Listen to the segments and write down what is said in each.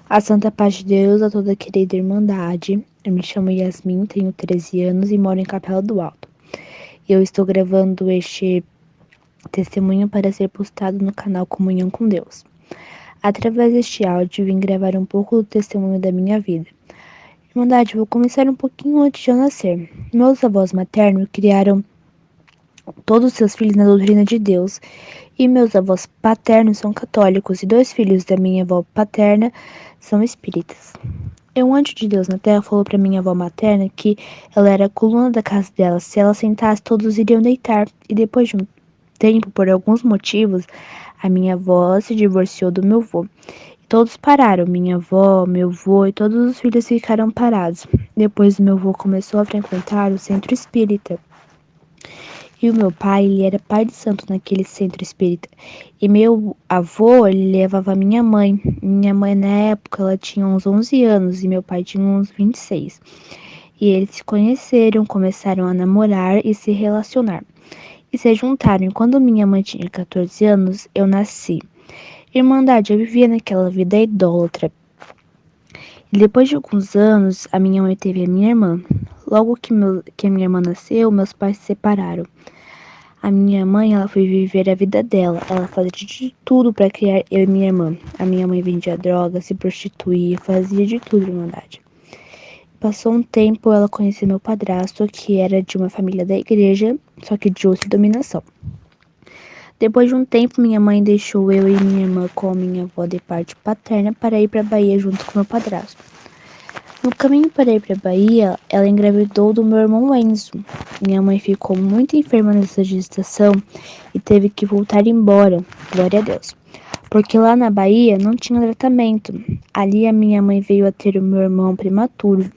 A Santa Paz de Deus, a toda querida Irmandade. Eu me chamo Yasmin, tenho 13 anos e moro em Capela do Alto. Eu estou gravando este testemunho para ser postado no canal Comunhão com Deus. Através deste áudio, vim gravar um pouco do testemunho da minha vida. Irmandade, vou começar um pouquinho antes de eu nascer. Meus avós maternos criaram todos os seus filhos na doutrina de Deus, e meus avós paternos são católicos, e 2 filhos da minha avó paterna são espíritas. Um anjo de Deus na terra falou para minha avó materna que ela era a coluna da casa dela. Se ela sentasse, todos iriam deitar. E depois de um tempo, por alguns motivos, a minha avó se divorciou do meu avô. E todos pararam, minha avó, meu avô e todos os filhos ficaram parados. Depois, meu avô começou a frequentar o centro espírita. E o meu pai, ele era pai de santo naquele centro espírita. E meu avô, ele levava minha mãe. Minha mãe, na época, ela tinha uns 11 anos e meu pai tinha uns 26. E eles se conheceram, começaram a namorar e se relacionar. E se juntaram. E quando minha mãe tinha 14 anos, eu nasci. Irmandade, eu vivia naquela vida idólatra. E depois de alguns anos, a minha mãe teve a minha irmã. Logo que a minha irmã nasceu, meus pais se separaram. A minha mãe, ela foi viver a vida dela. Ela fazia de tudo para criar eu e minha irmã. A minha mãe vendia droga, se prostituía, fazia de tudo, Irmandade. Passou um tempo, ela conheceu meu padrasto, que era de uma família da igreja, só que de outra dominação. Depois de um tempo, minha mãe deixou eu e minha irmã com a minha avó de parte paterna para ir para a Bahia junto com meu padrasto. No caminho para ir para a Bahia, ela engravidou do meu irmão Enzo. Minha mãe ficou muito enferma nessa gestação e teve que voltar embora, glória a Deus. Porque lá na Bahia não tinha tratamento. Ali a minha mãe veio a ter o meu irmão prematuro.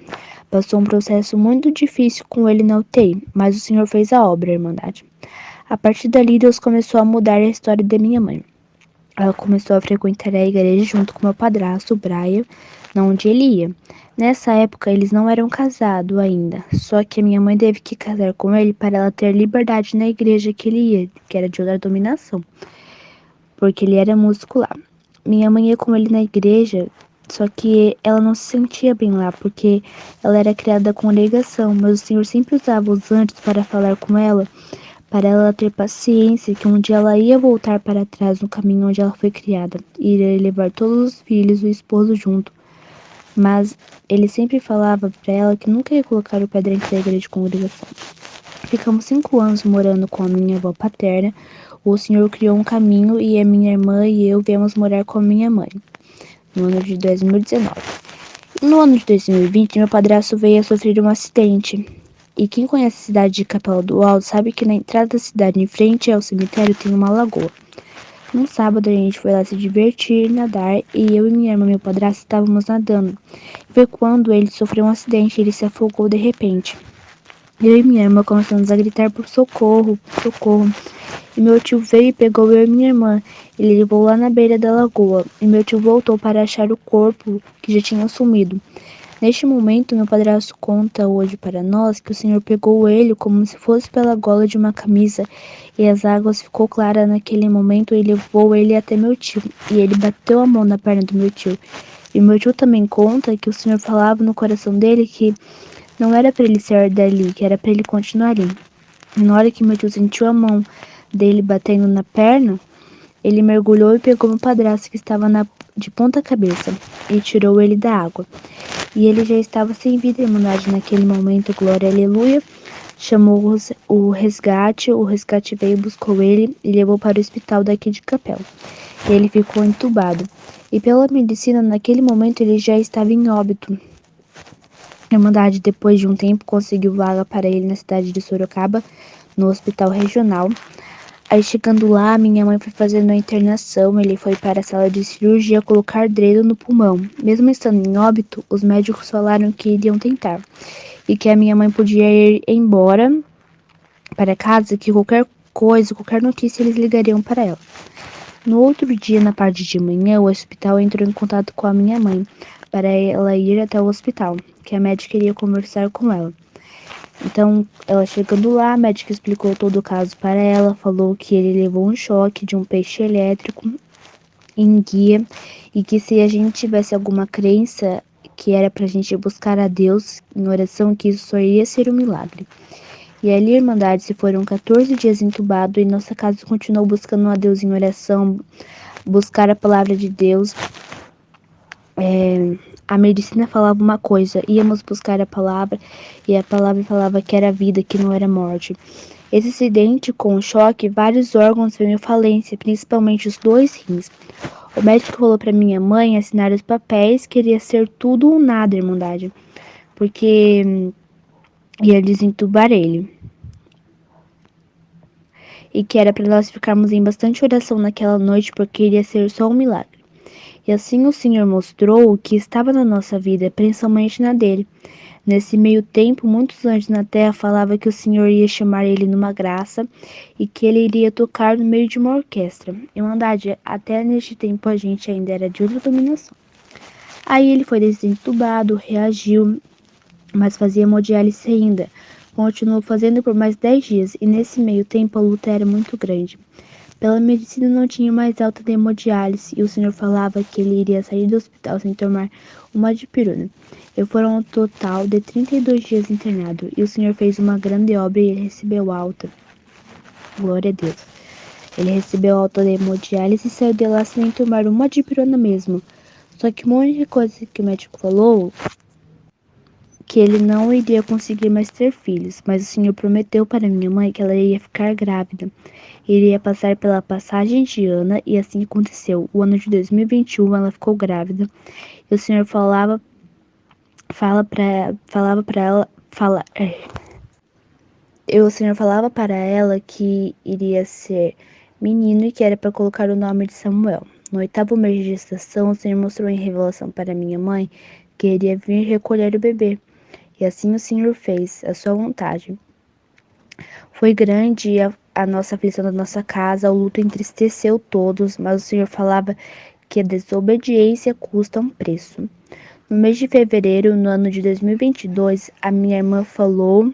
Passou um processo muito difícil com ele na UTI, mas o Senhor fez a obra, Irmandade. A partir dali, Deus começou a mudar a história da minha mãe. Ela começou a frequentar a igreja junto com meu padrasto, o Brian, onde ele ia. Nessa época, eles não eram casados ainda, só que a minha mãe teve que casar com ele para ela ter liberdade na igreja que ele ia, que era de outra dominação, porque ele era músico lá. Minha mãe ia com ele na igreja, só que ela não se sentia bem lá, porque ela era criada da congregação, mas o Senhor sempre usava os anjos para falar com ela, para ela ter paciência, que um dia ela ia voltar para trás no caminho onde ela foi criada, e iria levar todos os filhos e o esposo junto. Mas ele sempre falava para ela que nunca ia colocar o pé dentro da igreja de congregação. Ficamos 5 anos morando com a minha avó paterna. O Senhor criou um caminho e a minha irmã e eu viemos morar com a minha mãe, no ano de 2019. No ano de 2020, meu padrasto veio a sofrer um acidente. E quem conhece a cidade de Capela do Alto sabe que na entrada da cidade, em frente ao cemitério, tem uma lagoa. Um sábado a gente foi lá se divertir, nadar, e eu e minha irmã e meu padrasto estávamos nadando. Foi quando ele sofreu um acidente e ele se afogou de repente. Eu e minha irmã começamos a gritar por socorro, socorro. E meu tio veio e pegou eu e minha irmã. Ele levou lá na beira da lagoa. E meu tio voltou para achar o corpo que já tinha sumido. Neste momento, meu padrasto conta hoje para nós que o Senhor pegou ele como se fosse pela gola de uma camisa e as águas ficou clara naquele momento e levou ele até meu tio. E ele bateu a mão na perna do meu tio. E meu tio também conta que o Senhor falava no coração dele que não era para ele sair dali, que era para ele continuar ali. E na hora que meu tio sentiu a mão dele batendo na perna, ele mergulhou e pegou meu padrasto que estava de ponta cabeça e tirou ele da água. E ele já estava sem vida, Irmandade, naquele momento, glória, aleluia. Chamou o resgate veio, buscou ele e levou para o hospital daqui de Capela. E ele ficou entubado. E pela medicina, naquele momento, ele já estava em óbito. A Irmandade, depois de um tempo, conseguiu vaga para ele na cidade de Sorocaba, no hospital regional. Aí chegando lá, minha mãe foi fazendo a internação, ele foi para a sala de cirurgia colocar dreno no pulmão. Mesmo estando em óbito, os médicos falaram que iriam tentar e que a minha mãe podia ir embora para casa, que qualquer coisa, qualquer notícia eles ligariam para ela. No outro dia, na parte de manhã, o hospital entrou em contato com a minha mãe para ela ir até o hospital, que a médica iria conversar com ela. Então, ela chegando lá, a médica explicou todo o caso para ela, falou que ele levou um choque de um peixe elétrico em guia, e que se a gente tivesse alguma crença que era pra gente buscar a Deus em oração, que isso só iria ser um milagre. E ali, Irmandade, se foram 14 dias entubado e nossa casa continuou buscando a Deus em oração, buscar a palavra de Deus. A medicina falava uma coisa, íamos buscar a palavra, e a palavra falava que era vida, que não era morte. Esse acidente com o choque, vários órgãos veio em falência, principalmente os 2 rins. O médico falou para minha mãe assinar os papéis, queria ser tudo ou nada, Irmandade, porque ia desentubar ele. E que era para nós ficarmos em bastante oração naquela noite, porque iria ser só um milagre. E assim o Senhor mostrou o que estava na nossa vida, principalmente na dele. Nesse meio tempo, muitos anjos na terra falavam que o Senhor ia chamar ele numa graça e que ele iria tocar no meio de uma orquestra. Irmandade, até neste tempo a gente ainda era de outra dominação. Aí ele foi desentubado, reagiu, mas fazia hemodiálise ainda. Continuou fazendo por mais 10 dias e nesse meio tempo a luta era muito grande. Pela medicina não tinha mais alta de hemodiálise e o senhor falava que ele iria sair do hospital sem tomar uma dipirona. E foram um total de 32 dias internado e o senhor fez uma grande obra e ele recebeu alta. Glória a Deus. Ele recebeu alta de hemodiálise e saiu de lá sem tomar uma dipirona mesmo. Só que um monte de coisa que o médico falou que ele não iria conseguir mais ter filhos, mas o Senhor prometeu para minha mãe que ela iria ficar grávida. Iria passar pela passagem de Ana e assim aconteceu. O ano de 2021 ela ficou grávida e o Senhor falava para ela, o Senhor falava para ela que iria ser menino e que era para colocar o nome de Samuel. No 8º mês de gestação, o Senhor mostrou em revelação para minha mãe que iria vir recolher o bebê. E assim o Senhor fez, a sua vontade. Foi grande a nossa aflição da nossa casa, o luto entristeceu todos, mas o Senhor falava que a desobediência custa um preço. No mês de fevereiro, no ano de 2022, a minha irmã falou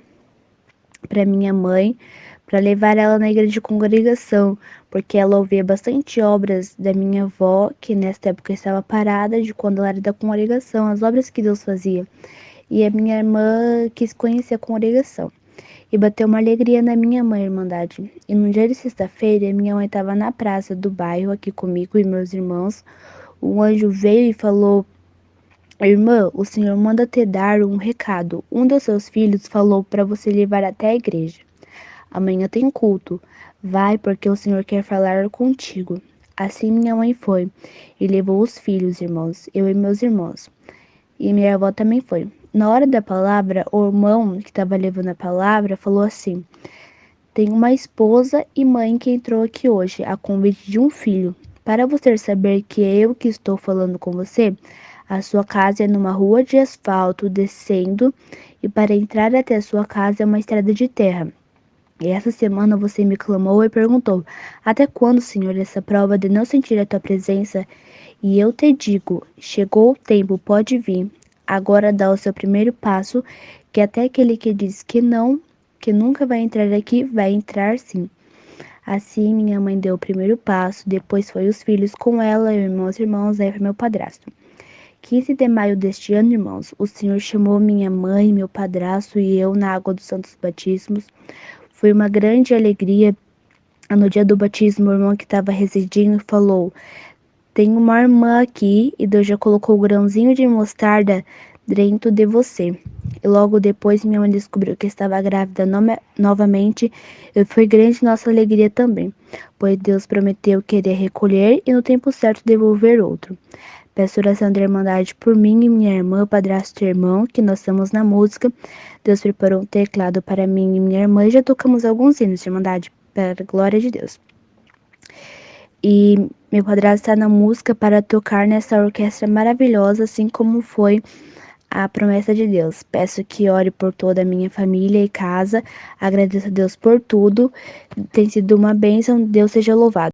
para minha mãe para levar ela na igreja de congregação, porque ela ouvia bastante obras da minha avó, que nessa época estava parada, de quando ela era da congregação, as obras que Deus fazia. E a minha irmã quis conhecer a congregação. E bateu uma alegria na minha mãe, Irmandade. E num dia de sexta-feira, minha mãe estava na praça do bairro aqui comigo e meus irmãos. Um anjo veio e falou: Irmã, o Senhor manda te dar um recado. Um dos seus filhos falou para você levar até a igreja. Amanhã tem culto. Vai, porque o Senhor quer falar contigo. Assim minha mãe foi e levou os filhos, irmãos, eu e meus irmãos. E minha avó também foi. Na hora da palavra, o irmão que estava levando a palavra falou assim: tem uma esposa e mãe que entrou aqui hoje, a convite de um filho. Para você saber que é eu que estou falando com você, a sua casa é numa rua de asfalto, descendo, e para entrar até a sua casa é uma estrada de terra. E essa semana você me clamou e perguntou: até quando, Senhor, essa prova de não sentir a tua presença? E eu te digo: chegou o tempo, pode vir. Agora dá o seu primeiro passo, que até aquele que diz que não, que nunca vai entrar aqui, vai entrar sim. Assim minha mãe deu o primeiro passo, depois foi os filhos com ela, eu e meus irmãos, aí foi meu padrasto. 15 de maio deste ano, irmãos, o Senhor chamou minha mãe, meu padrasto e eu na água dos santos batismos. Foi uma grande alegria. No dia do batismo, o irmão que estava residindo falou: tem uma irmã aqui e Deus já colocou o grãozinho de mostarda dentro de você. E logo depois minha mãe descobriu que estava grávida novamente e foi grande nossa alegria também, pois Deus prometeu querer recolher e no tempo certo devolver outro. Peço oração da Irmandade por mim e minha irmã, padrasto e irmão, que nós estamos na música. Deus preparou um teclado para mim e minha irmã e já tocamos alguns hinos de Irmandade, para a glória de Deus. E meu padrasto está na música para tocar nessa orquestra maravilhosa, assim como foi a promessa de Deus. Peço que ore por toda a minha família e casa. Agradeço a Deus por tudo. Tem sido uma bênção. Deus seja louvado.